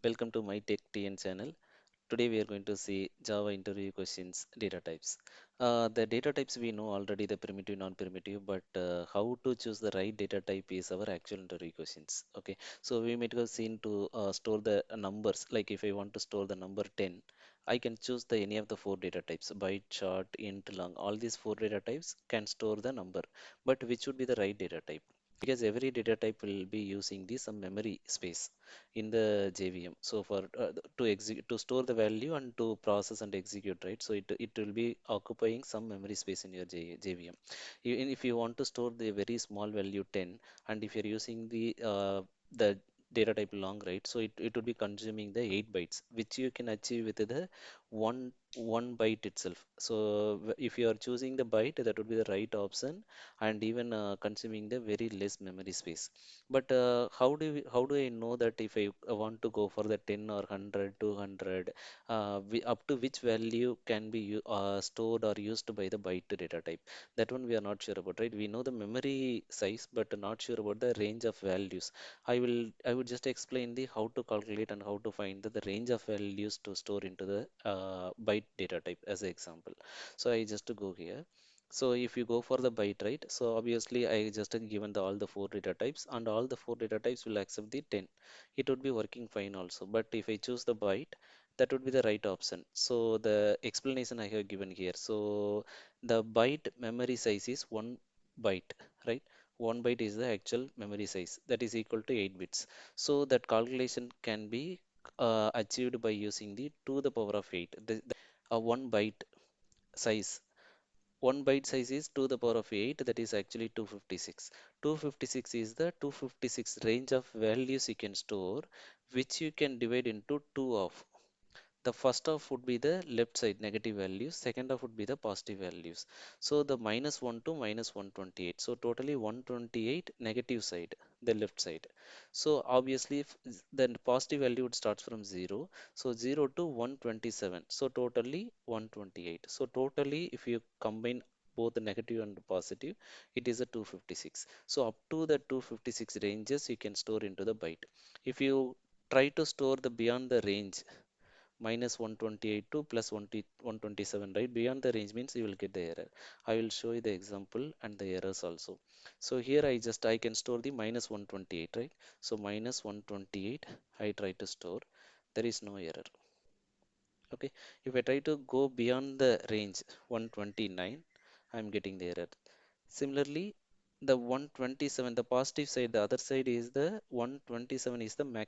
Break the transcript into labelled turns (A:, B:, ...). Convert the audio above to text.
A: Welcome to my Tech TN channel. Today we are going to see Java interview questions data types. The data types we know already, the primitive, non-primitive, but how to choose the right data type is our actual interview questions. Okay, so we might have seen to store the numbers. Like if I want to store the number 10, I can choose the any of the four data types: byte, short, int, long. All these four data types can store the number, but which would be the right data type? Because every data type will be using the some memory space in the JVM. So for to execute to store the value and to process and execute, right? So it will be occupying some memory space in your JVM. Even if you want to store the very small value 10, and if you're using the data type long, right? So it would be consuming the 8 bytes, which you can achieve with the one byte itself. So if you are choosing the byte, that would be the right option, and even consuming the very less memory space. But how do I know that if I want to go for the 10 or 100, 200, up to which value can be stored or used by the byte data type? That one we are not sure about, right? We know the memory size, but not sure about the range of values. I would just explain the how to calculate and how to find the range of values to store into the byte data type as an example. So I just to go here. So if you go for the byte, right? So obviously I just given all the four data types, and all the four data types will accept the 10. It would be working fine also. But if I choose the byte, that would be the right option. So the explanation I have given here. So the byte memory size is 1 byte, right? 1 byte is the actual memory size, that is equal to 8 bits. So that calculation can be achieved by using the to the power of 8. A 1 byte size, 1 byte size is to the power of 8, that is actually 256. 256 is the 256 range of values you can store, which you can divide into two of. The first half would be the left side negative values, second half would be the positive values. So the -1 to -128. So totally 128 negative side, the left side. So obviously if then positive value would start from 0. So 0 to 127. So totally 128. So totally if you combine both the negative and the positive, it is a 256. So up to the 256 ranges you can store into the byte. If you try to store the beyond the range, -128 to plus 127, right? Beyond the range means you will get the error. I will show you the example and the errors also. So here I can store the -128, right? So -128 I try to store, there is no error. Okay, if I try to go beyond the range 129, I'm getting the error. Similarly, the 127, the positive side, the other side is the 127 is the max